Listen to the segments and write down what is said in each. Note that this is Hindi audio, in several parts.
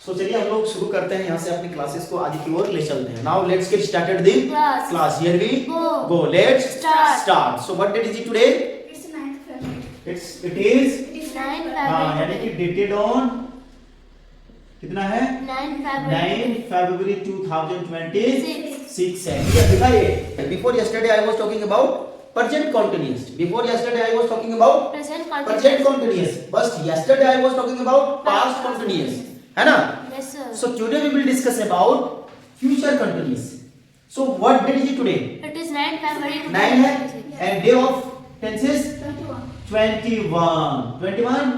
सो चलिए हम लोग शुरू करते हैं यहाँ से अपनी क्लासेस को आगे की ओर ले चलते हैं। Now let's get started the class. Here we go. Let's start. So what date is it today? It's 9th February. It is 9th हाँ, February. यानी कि डेटेड ऑन कितना है? 9th February. 9 फरवरी 2026 है। ये दिखाइए। Before yesterday I was talking about present continuous. Before yesterday I was talking about present continuous. But yesterday I was talking about past continuous. है ना? Yes, sir. So today we will discuss about future continuous. So what date is it today? It is 9th February. 9 है and day of tenses 21. 21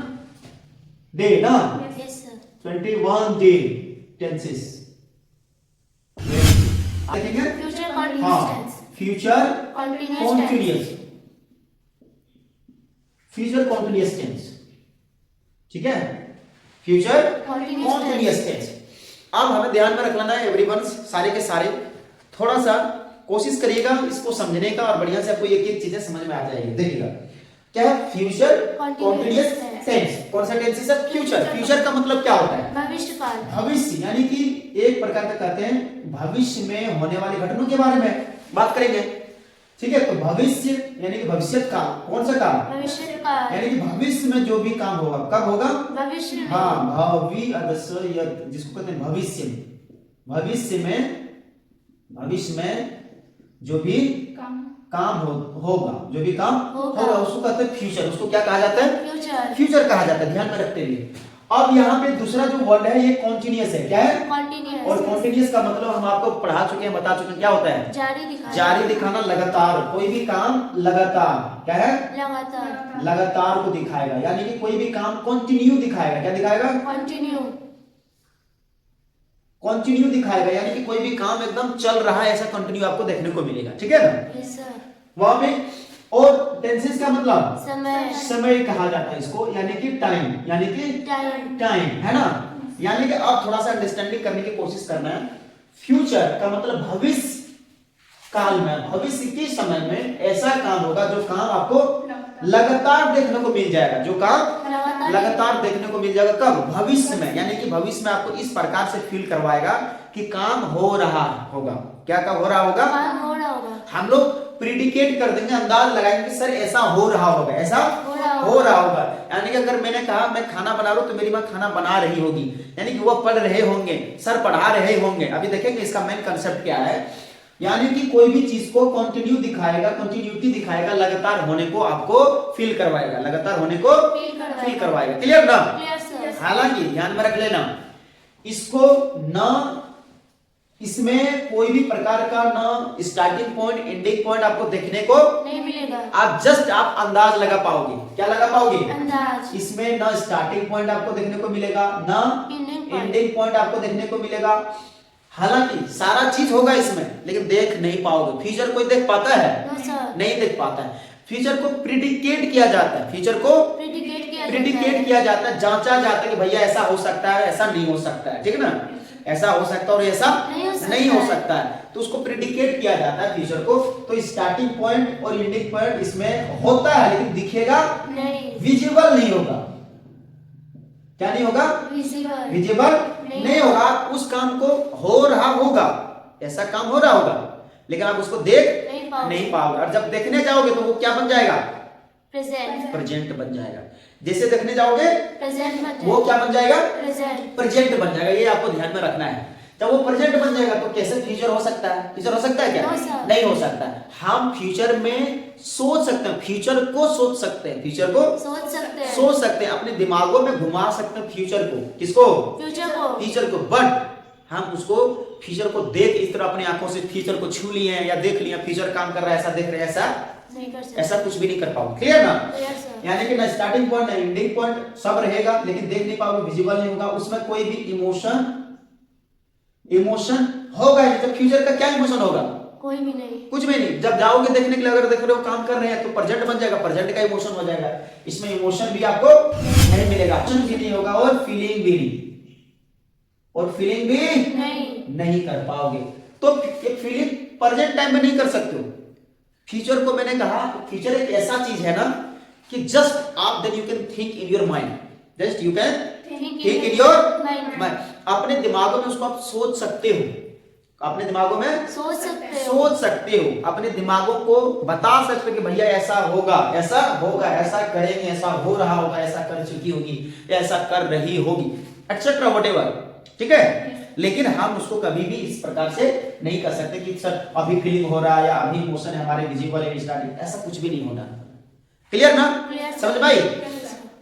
day ना? Yes, sir. 21 day tenses. देखेंगे? Future continuous हाँ, tense. future Continuous continuous. Future continuous tense. ठीक है? Future Continuous continuous tense. अब हमें ध्यान में रख लेना है एवरीवन, सारे के सारे थोड़ा सा कोशिश करिएगा इसको समझने का और बढ़िया से आपको एक एक चीजें समझ में आ जाएगी। देखिएगा क्या है फ्यूचर कॉन्टिन्यूअस टेंस। कौन सा टेंस है? फ्यूचर। फ्यूचर का मतलब क्या होता है? भविष्य काल. भविष्य, यानी कि एक प्रकार का कहते हैं भविष्य में होने वाली घटनाओं के बारे में बात करेंगे। ठीक है, तो भविष्य यानी कि भविष्य काल। कौन सा काल? भविष्य काल. यानी कि भविष्य में जो भी काम होगा कब होगा? भविष्य में. हाँ, भावी अदस्य या जिसको कहते हैं भविष्य में। भविष्य में जो भी काम होगा, जो भी काम होगा उसको कहते हैं फ्यूचर। उसको क्या कहा जाता है? फ्यूचर. फ्यूचर कहा जाता है। ध्यान में रखते रहिए। अब यहाँ पे दूसरा जो वर्ड है ये कॉन्टिन्यूअस है। क्या है? Continuous. और कॉन्टिन्यूअस का मतलब हम आपको पढ़ा चुके हैं, बता चुके हैं, क्या होता है? जारी दिखाना. जारी दिखाना, लगातार। कोई भी काम लगातार, क्या है? लगातार. लगातार को दिखाएगा, यानी कि कोई भी काम कंटिन्यू दिखाएगा। क्या दिखाएगा? कंटिन्यू. कंटिन्यू दिखाएगा, यानी कि कोई भी काम एकदम चल रहा है ऐसा कंटिन्यू आपको देखने को मिलेगा। ठीक है ना? Yes sir. वहां पे और टेंसेस का मतलब समय. समय कहा जाता है इसको, यानी कि टाइम, यानी कि टाइम, है ना? यानी कि आप थोड़ा सा अंडरस्टैंडिंग करने की कोशिश करना है। फ्यूचर का मतलब भविष्य काल में, भविष्य के समय में ऐसा काम होगा जो काम आपको लगातार देखने को मिल जाएगा। जो काम लगातार देखने को मिल जाएगा कब? भविष्य में। यानी कि भविष्य में आपको इस प्रकार से फील करवाएगा कि काम हो रहा होगा। क्या काम हो रहा होगा? हो रहा होगा. हम लोग प्रिडिकेट कर देंगे, अंदाज लगाएंगे कि सर ऐसा हो रहा होगा, ऐसा हो रहा होगा। यानी कि अगर मैंने कहा मैं खाना बना रहा हूं तो मेरी माँ खाना बना रही होगी, यानी कि वो पढ़ रहे होंगे, सर पढ़ा रहे होंगे। अभी देखेंगे इसका मेन कंसेप्ट क्या है। यानी कि कोई भी चीज को कंटिन्यू दिखाएगा, कंटिन्यूटी दिखाएगा, लगातार होने को आपको फील करवाएगा, लगातार होने को फील करवाएगा। क्लियर ना? हालांकि ध्यान में रख लेना, इसको न इसमें कोई भी प्रकार का ना स्टार्टिंग पॉइंट एंडिंग पॉइंट आपको देखने को नहीं मिलेगा. आप अंदाज लगा पाओगे। क्या लगा पाओगे? अंदाज. इसमें ना स्टार्टिंग पॉइंट आपको देखने को मिलेगा, ना एंडिंग पॉइंट आपको देखने को मिलेगा। हालांकि सारा चीज होगा इसमें, लेकिन देख नहीं पाओगे। फ्यूचर कोई देख पाता है? नहीं देख पाता है। फ्यूचर को प्रिडिकेट किया जाता है, फ्यूचर को प्रिडिकेट किया जाता है, जांचा जाता है कि भैया ऐसा हो सकता है, ऐसा नहीं हो सकता है। ठीक है ना? ऐसा हो सकता है और ऐसा नहीं हो सकता है, तो उसको प्रिडिकेट किया जाता है फ्यूचर को। तो स्टार्टिंग पॉइंट और एंडिंग पॉइंट इसमें होता है, लेकिन दिखेगा नहीं, विजिबल नहीं होगा। क्या नहीं होगा? विजिबल नहीं होगा। उस काम को हो रहा होगा, ऐसा काम हो रहा होगा, लेकिन आप उसको देख नहीं पाओगे। और जब देखने जाओगे तो वो क्या बन जाएगा? प्रेजेंट बन जाएगा। जैसे देखने जाओगे वो क्या बन जाएगा? प्रेजेंट बन जाएगा। ये आपको ध्यान में रखना है। जब वो प्रेजेंट बन जाएगा तो कैसे फ्यूचर हो सकता है? फ्यूचर हो सकता है क्या? नहीं हो सकता। हम फ्यूचर में सोच सकते हैं, फ्यूचर को सोच सकते हैं, फ्यूचर को सोच सकते हैं, अपने दिमागों में घुमा सकते हैं फ्यूचर को। किसको? फ्यूचर को। बट हम उसको फ्यूचर को देख इस तरह अपनी आंखों से फ्यूचर को छू लिए हैं या देख लिया फ्यूचर काम कर रहा है, ऐसा देख रहे हैं, ऐसा कुछ भी नहीं कर पाओगे। क्लियर ना? यानी कि ना स्टार्टिंग पॉइंट ना एंडिंग पॉइंट, सब रहेगा लेकिन देख नहीं पाओगे, विजिबल नहीं होगा। उसमें कोई भी इमोशन होगा। तो फ्यूचर का क्या इमोशन होगा? कोई भी नहीं, कुछ भी नहीं। जब जाओगे देखने के लिए, अगर देख रहे हो काम कर रहे हैं तो प्रेजेंट बन जाएगा, प्रेजेंट का इमोशन हो जाएगा। इसमें इमोशन भी आपको नहीं मिलेगा, एक्शन भी नहीं होगा और फीलिंग भी नहीं कर पाओगे। तो एक फीलिंग प्रेजेंट टाइम में नहीं कर सकते हो। फ्यूचर को मैंने कहा, फ्यूचर एक ऐसा चीज है ना कि जस्ट आप then you can think in your mind, just you can think in your mind. अपने दिमागों में उसको आप सोच सकते हो, अपने दिमागों में सोच सकते हो, अपने दिमागों को बता सकते हो कि भैया ऐसा होगा, ऐसा करेंगे, ऐसा हो रहा होगा, ऐसा कर चुकी होगी, ऐसा कर रही होगी, एक्सेट्रा व्हाटएवर, ठीक है। लेकिन हम उसको कभी भी इस प्रकार से नहीं कर सकते कि सर अभी फीलिंग हो रहा है या अभी इमोशन है हमारे विजिबल है स्टार्टिंग, ऐसा कुछ भी नहीं होना। क्लियर ना? समझ में आई?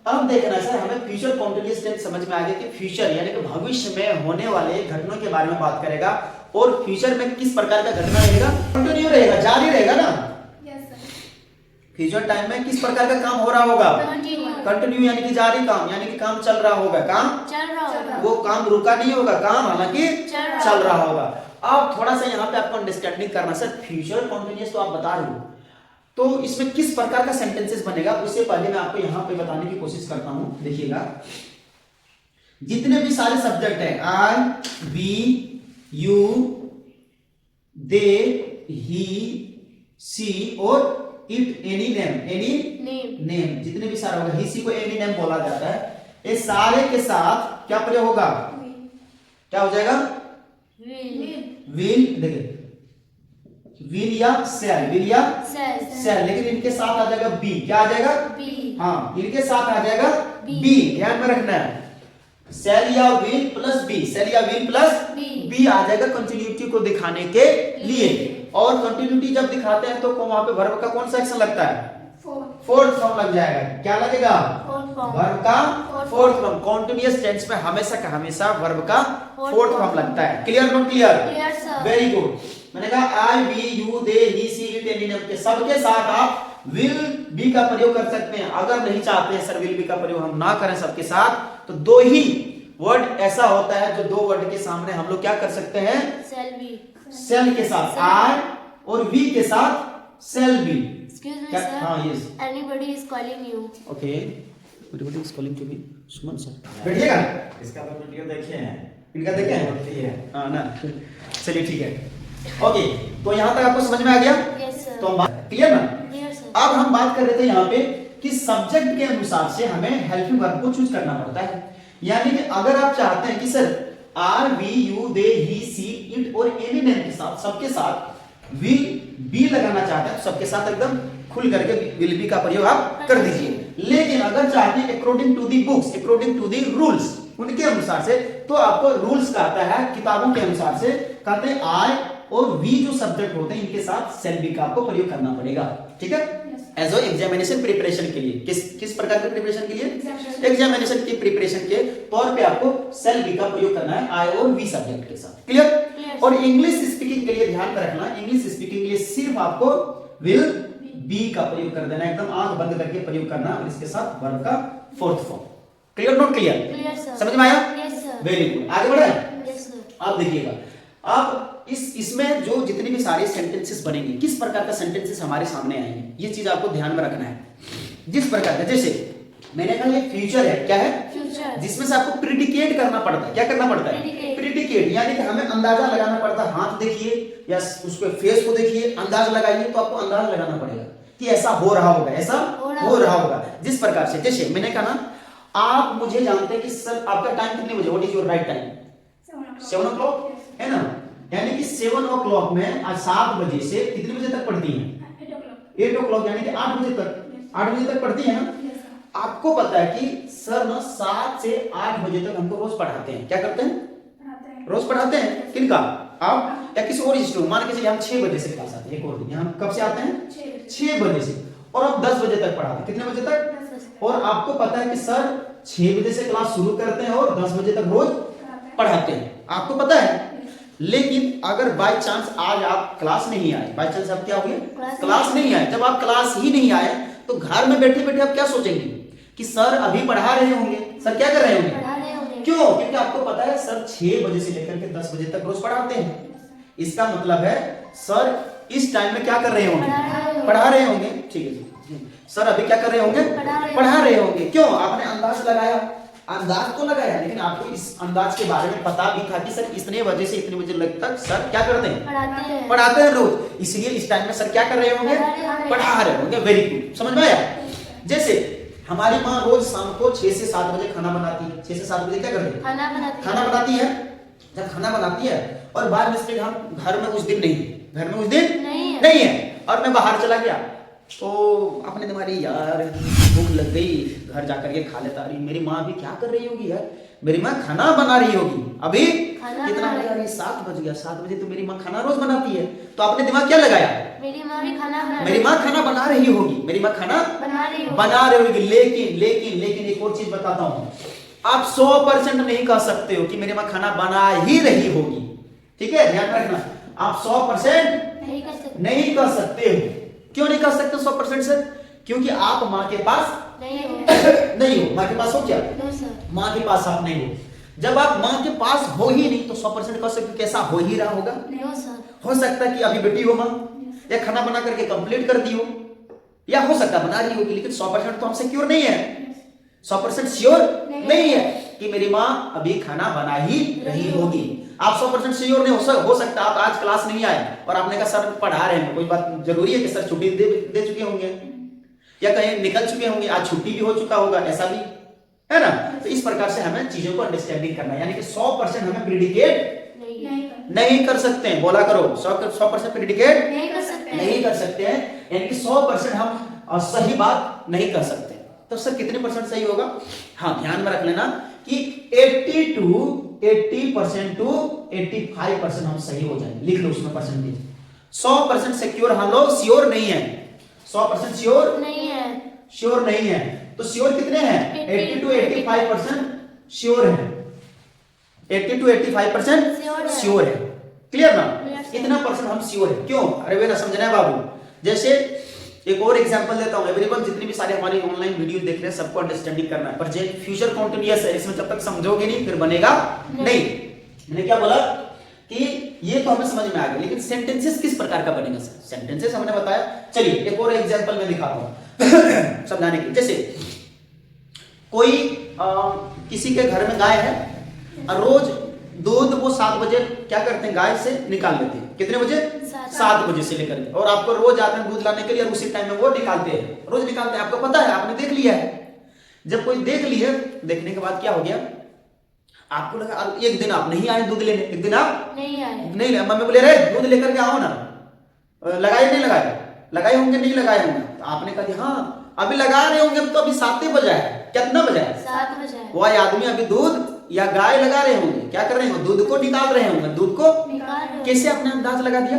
अब देखना सर हमें फ्यूचर कॉन्टिन्यूअस टेंस समझ में आ गया कि फ्यूचर यानी कि भविष्य में होने वाले घटनाओं के बारे में बात करेगा, और फ्यूचर में किस प्रकार का घटना रहेगा, कंटिन्यू रहेगा, जारी रहेगा ना। फ्यूचर टाइम में किस प्रकार का काम हो रहा होगा, कंटिन्यू यानी कि जारी काम, यानी कि काम चल रहा होगा, काम वो काम रुका नहीं होगा, काम हालांकि चल रहा होगा। अब थोड़ा सा यहाँ पे आपको अंडरस्टैंडिंग करना, सर फ्यूचर कॉन्टिन्यूअस तो आप बता रहे हो, तो इसमें किस प्रकार का सेंटेंसेस बनेगा, उससे पहले मैं आपको यहाँ पे बताने की कोशिश करता हूं। देखिएगा जितने भी सारे सब्जेक्ट हैं, आई, वी, यू, दे, ही, सी और इट, एनी नेम, जितने भी सारे होगा, ही, सी को एनी नेम बोला जाता है। ये सारे के साथ क्या प्रयोग होगा, क्या हो जाएगा, विल, देखिए विल या सेल, लेकिन इनके साथ आ जाएगा बी, क्या आ जाएगा, हाँ इनके साथ आ जाएगा बी, ध्यान में रखना है। सेल या विल प्लस बी आ जाएगा कंटिन्यूटी को दिखाने के लिए। और कंटिन्यूटी जब दिखाते हैं तो वहां पे वर्ब का कौन सा एक्शन लगता है, फोर्थ फॉर्म लग जाएगा। क्या लगेगा, वर्ब का फोर्थ फॉर्म। कॉन्टिन्यूअस टेंस में हमेशा का हमेशा वर्ब का फोर्थ फॉर्म लगता है। Clear not clear? Very good. मैंने कहा I, we, you, they, he, she, it, any name के सबके साथ आप विल बी का प्रयोग कर सकते हैं। अगर नहीं चाहते हैं सर विल बी का प्रयोग हम ना करें सबके साथ, तो दो ही वर्ड ऐसा होता है जो दो वर्ड के सामने हम लोग क्या कर सकते हैं, सेल के साथ आई और वी के साथ shall be. Excuse me, sir. हाँ, yes. Anybody is calling you. Okay. Everybody is calling to me. Suman sir. बैठिएगा। इसका तो वीडियो देखे हैं। इनका देखे हैं? होती है। हाँ ना। चलिए ठीक है। ओके, तो यहाँ तक आपको समझ में आ गया? Yes, sir. तो हम बात क्लियर ना? Clear, sir. अब हम बात कर रहे थे यहाँ पे कि सब्जेक्ट के अनुसार से हमें हेल्पिंग वर्ब को चूज करना पड़ता है। यानी कि अगर आप चाहते हैं कि sir are, we, you, they, he, she, it और एनी नेम के साथ सबके साथ विल बी लगाना चाहते हैं, सबके साथ एकदम खुल करके विल बी का प्रयोग आप कर दीजिए। लेकिन अगर चाहते हैं according to the books, according to the rules, उनके अनुसार से, तो आपको रूल्स का आता है किताबों के अनुसार से, कहते हैं आई और वी जो सब्जेक्ट होते हैं इनके साथ सेल बी का आपको प्रयोग करना पड़ेगा। ठीक है, एज एग्जामिनेशन प्रिपरेशन के लिए। किस प्रकार के प्रिपरेशन के लिए? एग्जामिनेशन की प्रिपरेशन के तौर पे आपको सेल बी का प्रयोग करना है आई और वी सब्जेक्ट के साथ। क्लियर? और इंग्लिश स्पीकिंग के लिए ध्यान में रखना, इंग्लिश स्पीकिंग के लिए सिर्फ आपको विल बी का प्रयोग कर देना, एकदम आंख बंद करके प्रयोग करना, और इसके साथ वर्ब का fourth form. Clear not clear? Clear, sir. समझ में आया? Yes, sir. Very good. आगे बढ़े? Yes, sir. आप देखिएगा, अब इसमें जो जितने भी सारे सेंटेंसेस बनेंगे, किस प्रकार का सेंटेंसेस हमारे सामने आएंगे, ये चीज आपको ध्यान में रखना है। जिस प्रकार का, जैसे मैंने कहा ये फ्यूचर है, क्या है? Future. जिसमें से आपको प्रिडिकेट करना पड़ता है। क्या करना पड़ता है? Predicate. प्रिडिकेट, यानी कि हमें अंदाजा लगाना पड़ता है। हाथ देखिए या उसके फेस को देखिए, अंदाजा लगाइए, तो आपको अंदाजा लगाना पड़ेगा कि ऐसा हो रहा होगा, ऐसा हो रहा होगा। जिस प्रकार से, जैसे मैंने कहा ना, आप मुझे जानते हैं कि सर आपका टाइम कितने बजे, what is your right time? 7 o'clock है ना, यानी कि 7 o'clock में आज 7 बजे से कितने बजे तक पढ़ती हैं? 8 o'clock, यानी कि 8 बजे तक, 8 बजे तक पढ़ती है ना। आपको पता है कि सर ना 7 से 8 बजे तक हमको रोज पढ़ाते हैं। क्या करते हैं? रोज पढ़ाते हैं। किनका? आप या किसी और इंस्टीट्यूट, मान के चलिए हम 6 बजे से क्लास आती है, एक और दिन हम कब से आते हैं? 6 बजे से, और हम 10 बजे तक पढ़ाते हैं। कितने बजे तक? और आपको पता है कि सर 6 बजे से क्लास शुरू करते हैं और 10 बजे तक रोज पढ़ाते हैं, आपको पता है। लेकिन अगर बाय चांस आज आप क्लास नहीं आए, बाय चांस आप क्या हो गए? क्लास नहीं आए। जब आप क्लास ही नहीं आए तो घर में बैठे बैठे आप क्या सोचेंगे कि सर अभी पढ़ा रहे होंगे, सर क्या कर रहे होंगे? पढ़ा रहे होंगे। क्यों? क्योंकि आपको पता है सर 6 बजे से लेकर के 10 बजे तक रोज पढ़ाते हैं। इसका मतलब है सर इस टाइम में क्या कर रहे होंगे? पढ़ा रहे होंगे। ठीक है जी, सर अभी क्या कर रहे होंगे? पढ़ा रहे होंगे। क्यों? आपने अंदाज लगाया, अंदाज तो लगाया, लेकिन आपको इस अंदाज के बारे में पता भी था कि सर इतने बजे से इतने बजे तक सर क्या करते हैं? पढ़ाते हैं रोज। इसलिए इस टाइम में सर क्या कर रहे होंगे? पढ़ा रहे होंगे। वेरी गुड, समझ में आया? जैसे हमारी माँ रोज शाम को 6 से 7 बजे खाना बनाती है। 6 से 7 बजे क्या करती है? खाना बनाती खाना बनाती है। जब खाना बनाती है और बाय मिस्टेक हम घर में उस दिन नहीं है और मैं बाहर चला गया तो अपने तुम्हारी यार भूख लग गई, घर जाकर के खा लेता। अरे मेरी माँ अभी क्या कर रही होगी यार, मेरी माँ खाना बना रही होगी। अभी कितना बजा रही है? 7 बज गया। 7 बजे तो मेरी माँ खाना रोज बनाती है। तो आपने दिमाग क्या लगाया? मेरी माँ भी खाना बना मेरी माँ खाना बना रही होगी, मेरी माँ खाना बना रही होगी। लेकिन एक और चीज बताता हूँ, आप 100% नहीं कह सकते हो कि मेरी माँ खाना बना ही रही होगी। ठीक है, ध्यान रखना। आप 100% नहीं कह सकते हो। क्यों नहीं कह सकते 100% सर? क्योंकि आप माँ के पास नहीं हो। माँ के पास हो क्या? माँ के पास आप नहीं हो। जब आप माँ के पास हो ही नहीं तो 100% कह सकते कैसा हो ही रहा होगा? हो सकता है कि अभी बेटी हो माँ या खाना बना करके कंप्लीट कर दी हो, या हो सकता है बना रही होगी, लेकिन 100% तो हम सिक्योर नहीं है। 100% श्योर नहीं है कि मेरी माँ अभी खाना बना ही रही होगी। आप 100% श्योर नहीं हो सकता आप आज क्लास नहीं आए और आपने कहा सर पढ़ा रहे हैं, कोई बात जरूरी है कि सर छुट्टी दे चुके होंगे या कहीं निकल चुके होंगे, आज छुट्टी भी हो चुका होगा, ऐसा भी है ना। तो इस प्रकार से हमें चीजों को अंडरस्टैंडिंग करना है, यानी कि 100% हमें प्रेडिकेट नहीं कर सकते हैं। बोला करो 100% प्रेडिकेट नहीं कर सकते हैं, यानी कि 100% हम सही बात नहीं कर सकते। तो सर कितने परसेंट सही होगा? हाँ, ध्यान में रख लेना कि 80% टू 85% हम सही हो जाएंगे। लिख लो उसमें परसेंटेज। 100% सिक्योर हम लोग श्योर नहीं है। 100% श्योर नहीं है। तो श्योर कितने हैं? 80 to 85% श्योर है। 80 to 85% श्योर है। क्लियर ना? इतना परसेंट हम श्योर है। क्यों? अरे वे ना समझना है बाबू। जैसे एक और एग्जांपल देता हूं। एवरीवन जितनी भी सारे हमारी ऑनलाइन वीडियो देख रहे हैं सबको अंडरस्टैंडिंग करना है, पर जे फ्यूचर कॉन्टिन्यूअस है, इसमें जब तक समझोगे नहीं फिर बनेगा नहीं। मैंने क्या बोला कि ये तो हमें समझ में आ गया, लेकिन सेंटेंसेस किस प्रकार का बनेगा सर? सेंटेंसेस हमने बताया। चलिए एक और एग्जांपल मैं दिखाता हूं समझाने के। जैसे कोई किसी के घर में गाय है और रोज दूध वो 7 बजे क्या करते हैं? गाय से निकाल लेते हैं। कितने बजे? 7 बजे से लेकर के, और आपको रोज आते हैं दूध लाने के लिए और उसी टाइम में वो निकालते हैं, रोज निकालते हैं। आपको पता है, आपने देख लिया है। जब कोई देख लिया, देखने के बाद क्या हो गया? आपको लगा एक दिन आप नहीं आए दूध लेने, एक दिन आप नहीं आए। मम्मी बोले रे दूध लेकर के आओ ना, लगाए नहीं लगाए होंगे, नहीं लगाए होंगे। तो आपने कहा हाँ अभी लगा रहे होंगे, तो अभी 7 बजे है। कितना बजा है? 7 बजे। वो आदमी अभी दूध या गाय लगा रहे होंगे, क्या कर रहे होंगे? दूध को निकाल रहे होंगे। दूध को कैसे आपने अंदाज लगा दिया?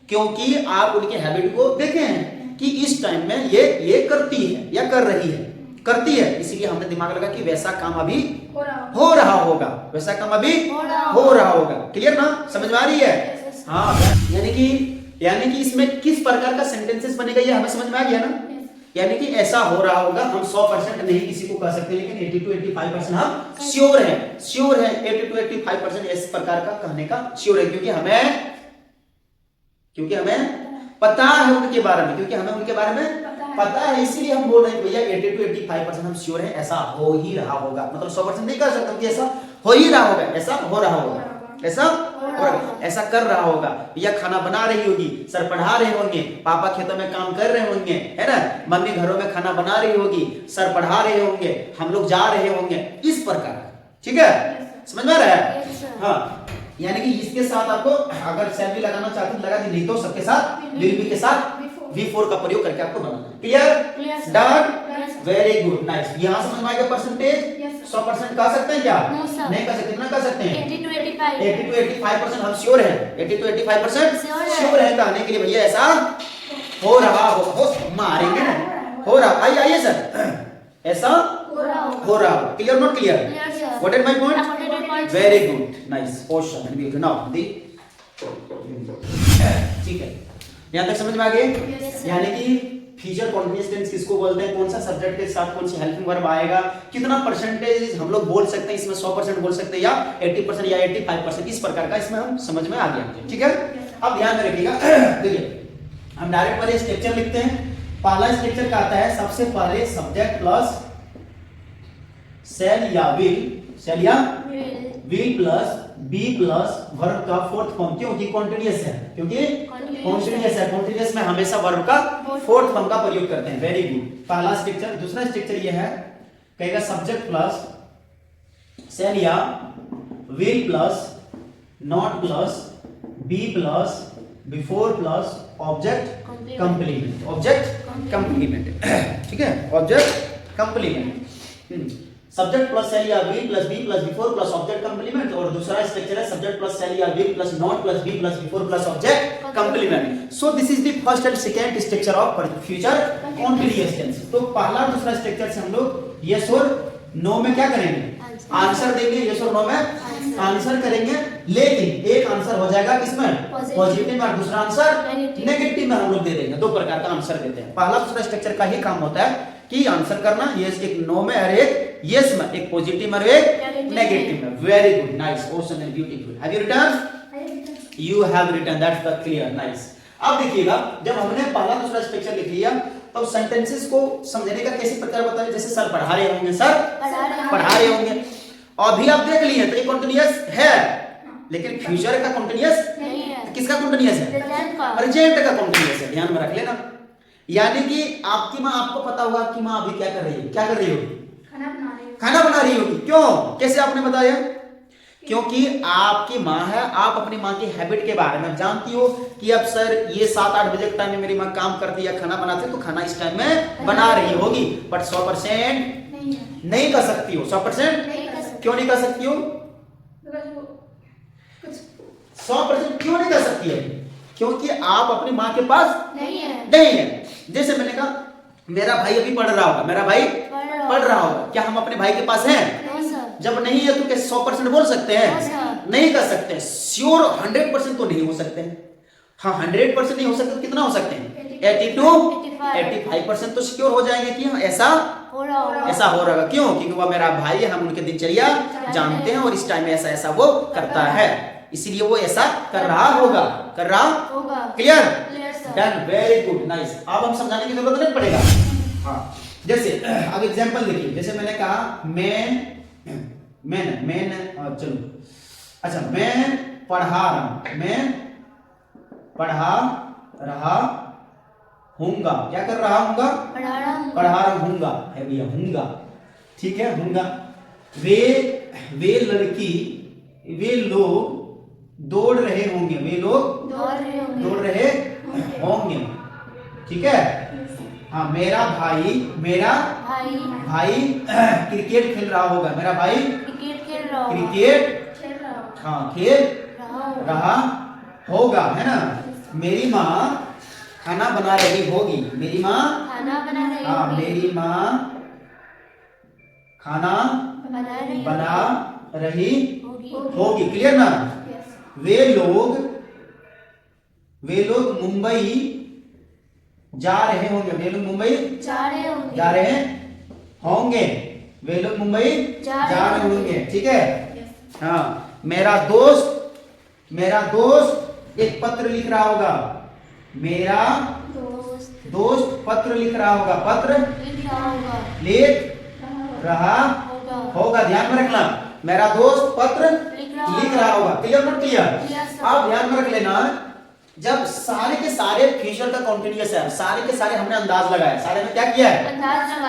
क्योंकि आप उनके हैबिट को देखे हैं कि इस टाइम में ये करती है या कर रही है, करती है, इसीलिए हमने दिमाग लगा कि वैसा काम अभी हो रहा होगा, वैसा काम अभी हो रहा होगा। क्लियर ना? समझ में आ रही है? हाँ, यानी कि इसमें किस प्रकार का सेंटेंसेस बनेगा ये हमें समझ में आ गया ना। यानी कि ऐसा हो रहा होगा। हम 100% नहीं किसी को कह सकते, लेकिन 80 to 85% हम श्योर है। 80 to 85% इस प्रकार का कहने का श्योर है, क्योंकि हमें पता है उनके बारे में, पता है, इसीलिए हम बोल रहे हैं भैया 80 to 85% हम श्योर है ऐसा हो ही रहा होगा। मतलब 100% नहीं कह सकते कि ऐसा हो ही रहा होगा, ऐसा हो रहा होगा, ऐसा कर रहा होगा। भैया खाना बना रही होगी, सर पढ़ा रहे होंगे, पापा खेतों में काम कर रहे होंगे, है ना, मम्मी घरों में खाना बना रही होगी, सर पढ़ा रहे होंगे, हम लोग जा रहे होंगे, इस प्रकार। ठीक है, समझ में आ रहा है? हाँ, यानी कि इसके साथ आपको अगर सेल भी लगाना चाहते हैं लगा दी, नहीं तो सबके साथ विल बी के साथ V4 का प्रयोग करके आपको बनाना। Clear? Done? Very good, nice. यहाँ समझ में आ गया परसेंटेज? 100% कह सकते हैं क्या? नहीं कह सकते। कितना कह सकते हैं? 80 to 85। 80 to 85% हम श्योर हैं। 80 to 85% श्योर है कहने के लिए भैया ऐसा हो रहा हो, मारेंगे ना, हो रहा। आइए सर, ऐसा हो रहा हो। Clear not clear? What is my point? Very good, nice. Question and we now the. ठीक है, यहां तक समझ में आ गए? यानी कि फ्यूचर कॉन्टिन्यूअस टेंस किसको बोलते हैं, कौन सा सब्जेक्ट के साथ कौन सी हेल्पिंग वर्ब आएगा, कितना परसेंटेज हम लोग बोल सकते हैं, इसमें 100% बोल सकते हैं या 80% या 85%, इस प्रकार का इसमें हम समझ में आ गया। ठीक है, अब ध्यान में रखिएगा। देखिए हम डायरेक्ट वाले स्ट्रक्चर लिखते हैं। पहला स्ट्रक्चर क्या आता है? सबसे पहले सब्जेक्ट प्लस सेल या will plus be plus verb का फोर्थ फॉर्म। क्योंकि कॉन्टिन्यूअस है, कॉन्टिन्यूअस में हमेशा वर्ब का फोर्थ फॉर्म का प्रयोग करते हैं। Very good. पहला स्ट्रक्चर। दूसरा स्ट्रक्चर ये है, कहेगा सब्जेक्ट प्लस शैल या will plus not plus be plus before plus object complement. Object complement, ठीक है, object complement. Subject plus shall या will plus be plus before plus object complement. और दूसरा स्ट्रक्चर है सब्जेक्ट प्लस शैल या will plus not plus be plus before plus object complement. So this is the first and second structure of future continuous tense. तो पहला दूसरा स्ट्रक्चर से हम लोग यस और नो में क्या करेंगे, आंसर देंगे। यस और नो में आंसर करेंगे, लेकिन एक आंसर हो जाएगा किसमें, पॉजिटिव में, और दूसरा आंसर नेगेटिव में हम लोग दे देंगे। दो प्रकार का आंसर देते हैं। पहला दूसरा स्ट्रक्चर का ही काम होता है कि आंसर करना, यस एक नो में और एक यस में, एक पॉजिटिव में और एक नेगेटिव में। Very good, nice, awesome and beautiful. Have you written? You have written, that's the clear, nice. अब देखिएगा, जब हमने पहला दूसरा स्ट्रक्चर लिख लिया तो सेंटेंसेस को समझने का कैसे प्रकार बताएं। जैसे सर पढ़ा रहे होंगे, सर पढ़ा रहे होंगे, और भी आप देख लिए तो ये कंटीन्यूअस है, लेकिन फ्यूचर का कंटीन्यूअस नहीं है। किसका कंटीन्यूअस है, प्रेजेंट का कंटीन्यूअस है। ध्यान में रख लेना। यानी कि आपकी माँ, आपको पता होगा कि माँ अभी क्या कर रही है, क्या कर रही होगी, खाना बना रही होगी। क्यों, कैसे आपने बताया, क्योंकि आपकी माँ है, आप अपनी माँ की हैबिट के बारे में जानती हो कि अब सर ये 7-8 बजे के टाइम में मेरी माँ काम करती है, खाना बनाती है, तो खाना इस टाइम में बना रही होगी। बट 100% नहीं कर सकती हो। 100% क्यों नहीं कर सकती हो, 100% क्यों नहीं कर सकती है, क्योंकि आप अपनी माँ के पास नहीं है। जैसे मैंने कहा मेरा भाई अभी पढ़ रहा होगा, मेरा भाई पढ़ रहा होगा, क्या हम अपने भाई के पास हैं? जब नहीं है तो क्या 100% बोल सकते हैं? नहीं कर सकते। श्योर 100% तो नहीं हो सकते हैं। हाँ 100% नहीं हो सकते तो कितना हो सकते हैं? 85% तो श्योर हो जाएंगे कि ऐसा हो रहा होगा। क्यों? क्योंकि वो मेरा भाई है, हम उनके दिनचर्या जानते हैं और इस टाइम में ऐसा ऐसा वो करता है, इसीलिए वो ऐसा कर रहा होगा। Clear? Done, very good, nice. अब हम समझाने की जरूरत नहीं पड़ेगा। हाँ, जैसे अब एग्जांपल देखिए, जैसे मैंने कहा मैं चलो, अच्छा मैं पढ़ा रहा हूँगा। क्या कर रहा हूँगा? पढ़ा रहा हूँगा है भैया, हूँगा, ठीक है, हूँगा। वे लोग दौड़ रहे होंगे, वे लोग दौड़ रहे होंगे, ठीक है। हाँ, मेरा भाई क्रिकेट खेल रहा होगा, मेरा भाई क्रिकेट हाँ खेल रहा होगा, है ना। मेरी माँ खाना बना रही होगी, मेरी माँ मेरी माँ खाना बना रही होगी। क्लियर ना? वे लोग मुंबई जा रहे होंगे, वे लोग मुंबई जा रहे होंगे, वे लोग मुंबई जा रहे होंगे, ठीक है। हाँ, मेरा दोस्त एक पत्र लिख रहा होगा, मेरा दोस्त पत्र लिख रहा होगा, पत्र लिख रहा होगा। ध्यान में रखना, मेरा दोस्त पत्र लिख रहा होगा। Clear not clear? आप ध्यान में रख लेना, जब सारे के सारे फ्यूचर का कॉन्टिन्यूअस है, सारे के सारे हमने अंदाज लगाया, सारे में क्या किया है?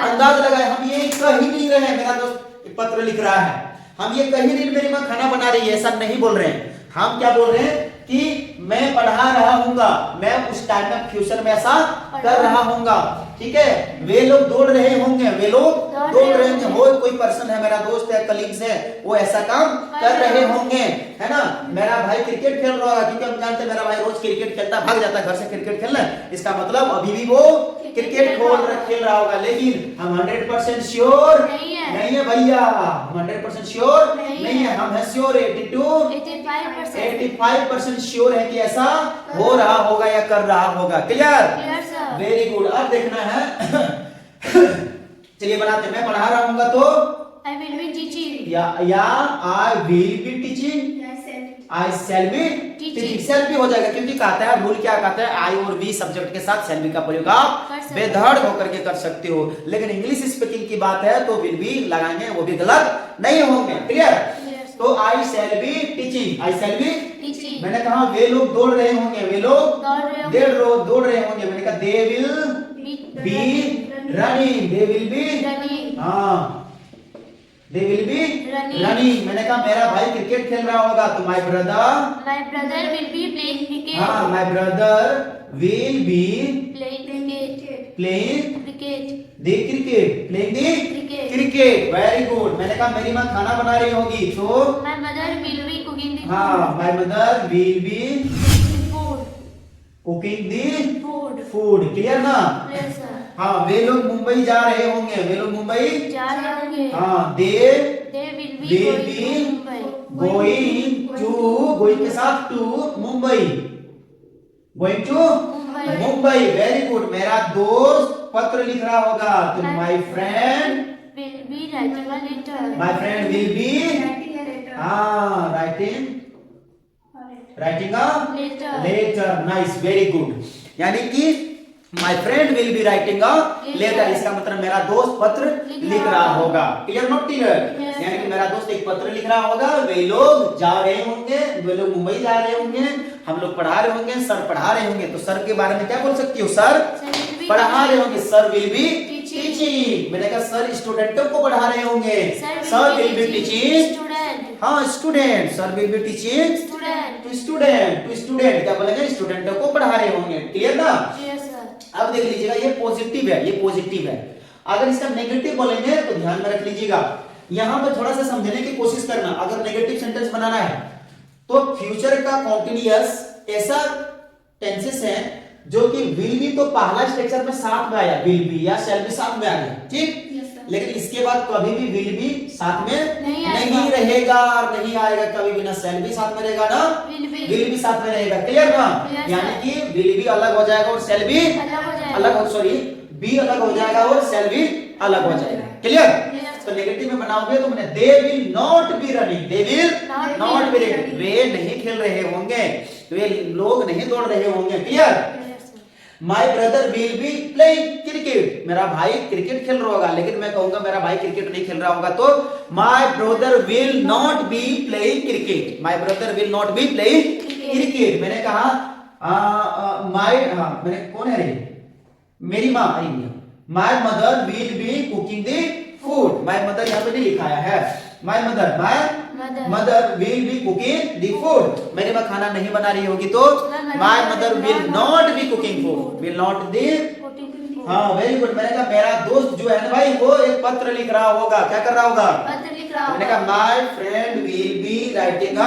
अंदाज लगाया। हम ये कह ही नहीं रहे हैं मेरा दोस्त पत्र लिख रहा है, हम ये कह ही नहीं मेरी माँ खाना बना रही है, ऐसा नहीं बोल रहे हैं। हम क्या बोल रहे हैं कि मैं पढ़ा रहा हूँगा, मैं उस टाइम में फ्यूचर में ऐसा कर रहा हूँगा, ठीक है। वे लोग दौड़ रहे होंगे, वे लोग दौड़ रहे होंगे, वो कोई पर्सन है, मेरा दोस्त है, कलीग्स है, वो ऐसा काम कर रहे होंगे, है ना। मेरा भाई क्रिकेट खेल रहा होगा, क्योंकि हम जानते हैं मेरा भाई रोज क्रिकेट खेलता, भाग जाता है घर से क्रिकेट खेलने, इसका मतलब अभी भी वो क्रिकेट खेल रहा होगा। लेकिन हम 100% श्योर नहीं है भैया, 100% श्योर नहीं है, हम है श्योर 85% श्योर है कि ऐसा हो रहा होगा या कर रहा होगा। क्लियर? Very good. अब देखना है चलिए बनाते हैं। मैं पढ़ा रहा हूँगा तो I will be teaching, या I will be teaching, I shall be teaching। shall be हो जाएगा, क्योंकि कहता है रूल क्या कहता है, I और be सब्जेक्ट के साथ shall be का प्रयोग आप बेधड़ होकर के कर सकते हो। लेकिन इंग्लिश स्पीकिंग की बात है तो will be लगाएंगे, वो भी गलत नहीं होंगे। क्लियर? तो I I shall be teaching, I shall be. Teaching. मैंने कहा वे लोग दौड़ रहे होंगे, वे लोग दौड़ रहे होंगे। मैंने कहा दे will B running, they will be, Running. हाँ दे विल बी Running. रनिंग। मैंने कहा मेरा भाई क्रिकेट खेल रहा होगा, तो my brother, My brother will be playing cricket. हाँ my brother will be Playing cricket. Playing Cricket. The cricket, playing the Cricket. Cricket. Very good. मैंने कहा मेरी माँ खाना बना रही होगी, तो My mother will be cooking the हाँ my mother will be food. Cooking the Food. Food. Clear ना? Yes, sir. हाँ वे लोग मुंबई जा रहे होंगे, वे लोग मुंबई, जा रहे होंगे. हाँ they They will be will going be to Mumbai. Going के साथ to Mumbai, going to Mumbai. Mumbai. Very good. मेरा दोस्त पत्र लिख रहा होगा, तो my friend, Will be writing a letter. My friend will be, Writing a letter. हाँ writing a Letter. Letter. Nice, very good. यानी कि my friend will be writing a letter, इसका मतलब मेरा दोस्त पत्र लिख रहा होगा। Clear not clear? Yes. यानी कि मेरा दोस्त एक पत्र लिख रहा होगा, वे लोग जा रहे होंगे, वे लोग मुंबई जा रहे होंगे, हम लोग पढ़ा रहे होंगे, सर पढ़ा रहे होंगे। तो सर के बारे में क्या बोल सकती हो? सर Sir will be पढ़ा रहे होंगे, sir will be Teaching. Teaching. मैंने कहा सर स्टूडेंटों को पढ़ा रहे होंगे, Sir will be teaching, student. हाँ student, sir will be teaching Student. To student, क्या बोलेंगे? स्टूडेंटों को पढ़ा रहे होंगे। क्लियर ना? Yes, sir. अब देख लीजिएगा, ये पॉजिटिव है, ये पॉजिटिव है। अगर इसका नेगेटिव बोलेंगे तो ध्यान में रख लीजिएगा, यहां पे थोड़ा सा समझने की कोशिश करना। अगर नेगेटिव सेंटेंस बनाना है तो फ्यूचर का कॉन्टिन्यूअस ऐसा टेंसेस है जो कि विल बी तो पहला स्ट्रक्चर में साथ में आया, विल बी या शैल बी साथ में आ गया, ठीक। Yes, sir. लेकिन इसके बाद कभी भी विल बी साथ में नहीं आएगा। नहीं रहेगा और नहीं आएगा कभी भी, ना शैल बी साथ में रहेगा ना Will be. साथ में रहेगा। क्लियर ना? Yes, sir. यानी कि विल बी अलग हो जाएगा और शैल बी अलग हो जाएगा. अलग हो, सॉरी बी अलग हो जाएगा और शैल बी अलग हो जाएगा। क्लियर? Yes. तो नेगेटिव में बनाओगे तो मैंने they will not be running, they will Not not be be running, वे नहीं खेल रहे होंगे, वे लोग नहीं दौड़ रहे होंगे। Clear? Yes, sir. My brother will be playing cricket, मेरा भाई क्रिकेट खेल रहा होगा, लेकिन मैं कहूंगा मेरा भाई क्रिकेट नहीं खेल रहा होगा, तो my brother will not be playing cricket, my brother will not be playing cricket. मैंने कहा मैंने कौन है रे? मेरी माँ आई है। My mother will be cooking the food, my mother यहाँ पे नहीं लिखाया है, my mother will be cooking the food. मेरी माँ खाना नहीं बना रही होगी, तो my mother will not B cooking food, will not the, हाँ वेरी गुड। मैंने कहा मेरा दोस्त जो है ना भाई, वो एक पत्र लिख रहा होगा, क्या कर रहा होगा? पत्र लिख रहा मैंने होगा. कहा my friend will be writing a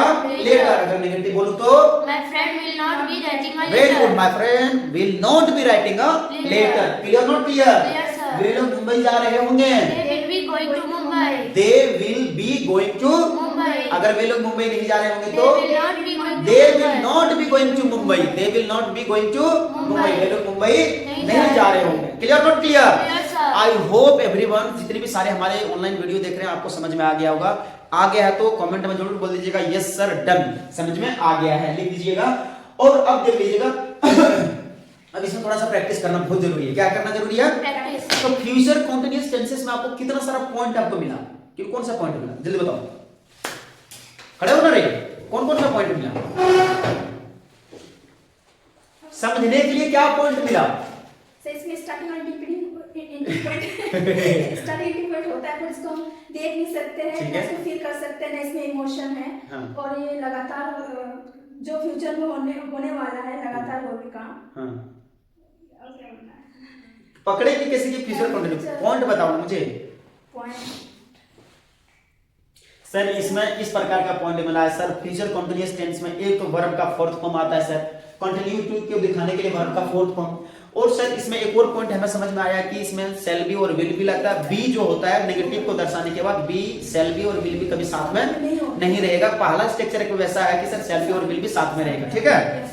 letter. अगर नेगेटिव बोलूं तो My friend will not be writing a very good, letter. My friend will not be writing a letter. Clear not clear? Clear, sir. वे लोग मुंबई जा रहे होंगे, They will be going to Mumbai. They will be going to, Mumbai. अगर वे लोग मुंबई नहीं जा रहे होंगे They तो will not be going to they will Mumbai. Not be going to Mumbai, they will not be going to Mumbai, वे लोग मुंबई नहीं जा रहे होंगे। Clear not clear? Clear, sir. I hope everyone, जितने भी सारे हमारे ऑनलाइन वीडियो देख रहे हैं आपको समझ में आ गया होगा। आ गया है तो कमेंट में जरूर बोल दीजिएगा यस सर डन, समझ में आ गया है, लिख दीजिएगा। और अब देख लीजिएगा अब इसमें थोड़ा सा प्रैक्टिस करना बहुत जरूरी है। क्या करना जरूरी है? Practice. तो फ्यूचर कॉन्टिन्यूअस टेंसेस में आपको कितना सारा पॉइंट आपको मिला, कि कौन सा पॉइंट मिला जल्दी बताओ, खड़े हो ना रे, कौन कौन सा पॉइंट मिला? समझने के लिए क्या पॉइंट मिला? So, इसमें स्टार्टिंग और ending point starting ending point होता है, पर इसको हम देख नहीं सकते हैं, ठीक ना है। इसको फील कर सकते हैं, ना इसमें इमोशन है। हाँ। और ये लगातार जो फ्यूचर में होने वाला है, लगातार वो भी काम। हाँ। और क्या बोलना है? पकड़े कि किसी की फ्यूचर कॉन्टिन्यूअस पॉइंट बताओ ना मुझे। पॉइंट सर इसमें इस प्रकार का पॉइंट मिला है सर, फ्यूचर कॉन्टिन्यूअस टेंस में एक तो वर्ब का फोर्थ फॉर्म आता है सर, कंटिन्यू को दिखाने के लिए वर्ब का फोर्थ फॉर्म। और सर इसमें एक और पॉइंट हमें समझ में आया कि इसमें शैल बी और विल बी लगता है। बी जो होता है नेगेटिव को दर्शाने के बाद बी, शैल बी और विल बी कभी साथ में नहीं रहेगा। पहला स्ट्रक्चर एक वैसा है कि सर शैल बी और विल बी साथ में रहेगा, ठीक है।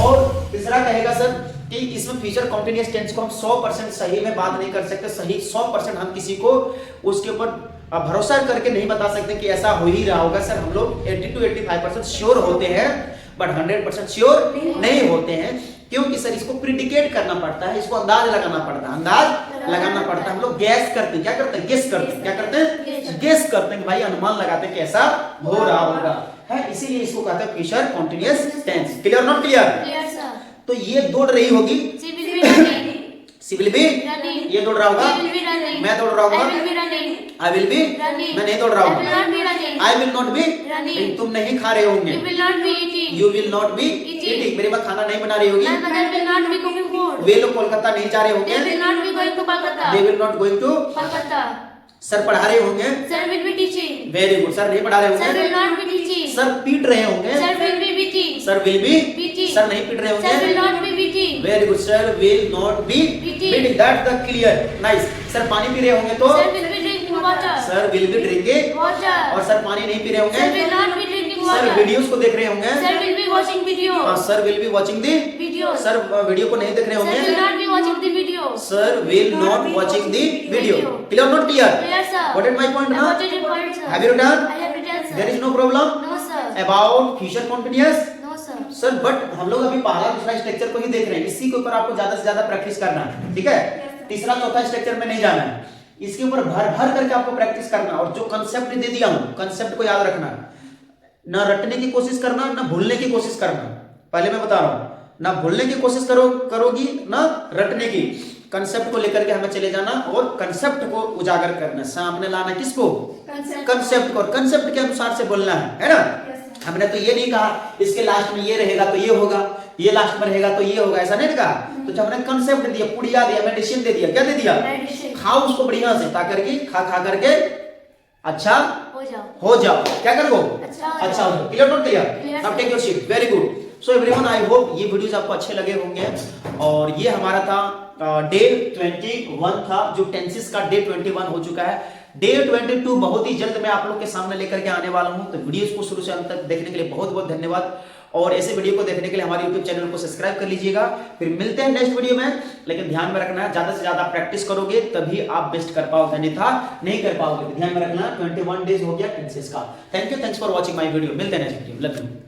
और तीसरा कहेगा सर कि इसमें फ्यूचर कॉन्टिन्यूअस टेंस को हम 100% सही में बात नहीं कर सकते, सही 100% हम किसी को उसके ऊपर भरोसा करके नहीं बता सकते कि ऐसा हो ही रहा होगा। सर हम लोग 80 to 85% श्योर होते हैं, बट 100% श्योर नहीं होते हैं, क्योंकि सर इसको प्रिडिकेट करना पड़ता है, इसको अंदाज लगाना पड़ता है, अंदाज लगाना पड़ता है। हम लोग गैस करते हैं, क्या करते हैं? गेस करते हैं। क्या करते हैं? गेस करते हैं कि भाई अनुमान लगाते हैं कैसा हो रहा होगा, है, इसीलिए इसको कहते हैं future continuous tense. Clear not clear? Clear, sir. तो ये दौड़ रही होगी, She will be running. She will be, Running. ये दौड़ रहा होगा, He will be running. मैं दौड़ रहा I will होगा, be running. I will be, Running. मैं नहीं दौड़ रहा I will हूँ, not be running. I will not B, Running. तुम नहीं खा रहे होंगे, You will not be eating. You will not B Eating. Eating, मेरी माँ खाना नहीं बना रही होगी, My mother will not be cooking food. वे लोग कोलकाता नहीं जा रहे They होंगे, will not be going to Kolkata. They will not going to, Kolkata. Sir पढ़ा रहे होंगे, Sir will be teaching. Very good, sir नहीं पढ़ा रहे Sir will होंगे, not be teaching. सर पीट रहे होंगे, Sir will be beating. Sir will be, Beating. Sir नहीं पीट रहे Sir will होंगे, not be beating. Very good, sir will not be Beating. Beating, that the clear, nice. Sir पानी पी रहे होंगे तो Sir will be drinking water. Sir will B drinking, Water. और सर पानी नहीं पी रहे Sir होंगे, will not be drinking sir water. Videos को देख रहे होंगे, Sir will be watching video. हाँ, sir will be watching the, Videos. Sir video को नहीं देख रहे Sir will होंगे, not be watching the video. Sir will not watching the video. Clear not clear? Clear, sir. What is my point now? What is your point, sir? Have you written? I have written, sir. There is no problem No, sir. about future continuous, No, sir. Sir, but हम लोग अभी पहला दूसरा स्ट्रक्चर को ही देख रहे हैं, इसी के ऊपर आपको ज्यादा से ज्यादा प्रैक्टिस करना है, ठीक है? तीसरा चौथा स्ट्रक्चर में नहीं जाना है, इसके ऊपर भर भर करके आपको प्रैक्टिस करना, और जो कंसेप्ट दे दिया हूं कंसेप्ट को याद रखना, ना रटने की कोशिश करना, ना भूलने की कोशिश करना। पहले मैं बता रहा हूं, ना भूलने की कोशिश करोगी, ना रटने की। कंसेप्ट को लेकर के हमें चले जाना और कंसेप्ट को उजागर करना, सामने लाना किसको? कंसेप्ट को, और कंसेप्ट के अनुसार से बोलना है ना? हमने तो ये नहीं कहा इसके लास्ट में ये रहेगा तो ये होगा, ये लास्ट में रहेगा तो ये होगा, ऐसा नहीं कहा। तो जब हमने कंसेप्ट दिया, पुड़िया दिया, मेडिसिन दे दिया, क्या दे दिया? Medicine. खाओ उसको बढ़िया से, ताकि करके खा करके अच्छा हो जाओ. हो जाओ। क्या करो? अच्छा हो अच्छा हो जाओ। Clear not clear? Clear, now sir. Take your seat. Very good. So everyone, I hope ये वीडियोस आपको अच्छे लगे होंगे, और ये हमारा था डे 21 था, जो टेंसेस का डे 21 हो चुका है। डे 22 बहुत ही जल्द मैं आप लोग के सामने लेकर के आने वाला हूं, तो वीडियोस को शुरू से अंत तक देखने के लिए बहुत बहुत धन्यवाद, और ऐसे वीडियो को देखने के लिए हमारे YouTube चैनल को सब्सक्राइब कर लीजिएगा। फिर मिलते हैं नेक्स्ट वीडियो में, लेकिन ध्यान में रखना है ज्यादा से ज्यादा प्रैक्टिस करोगे तभी आप बेस्ट कर पाओगे, अन्यथा नहीं कर पाओगे। ध्यान में रखना, 21 डेज हो गया टेंसेस का। Thank you, thanks for watching my video. मिलते हैं नेक्स्ट वीडियो। Love you.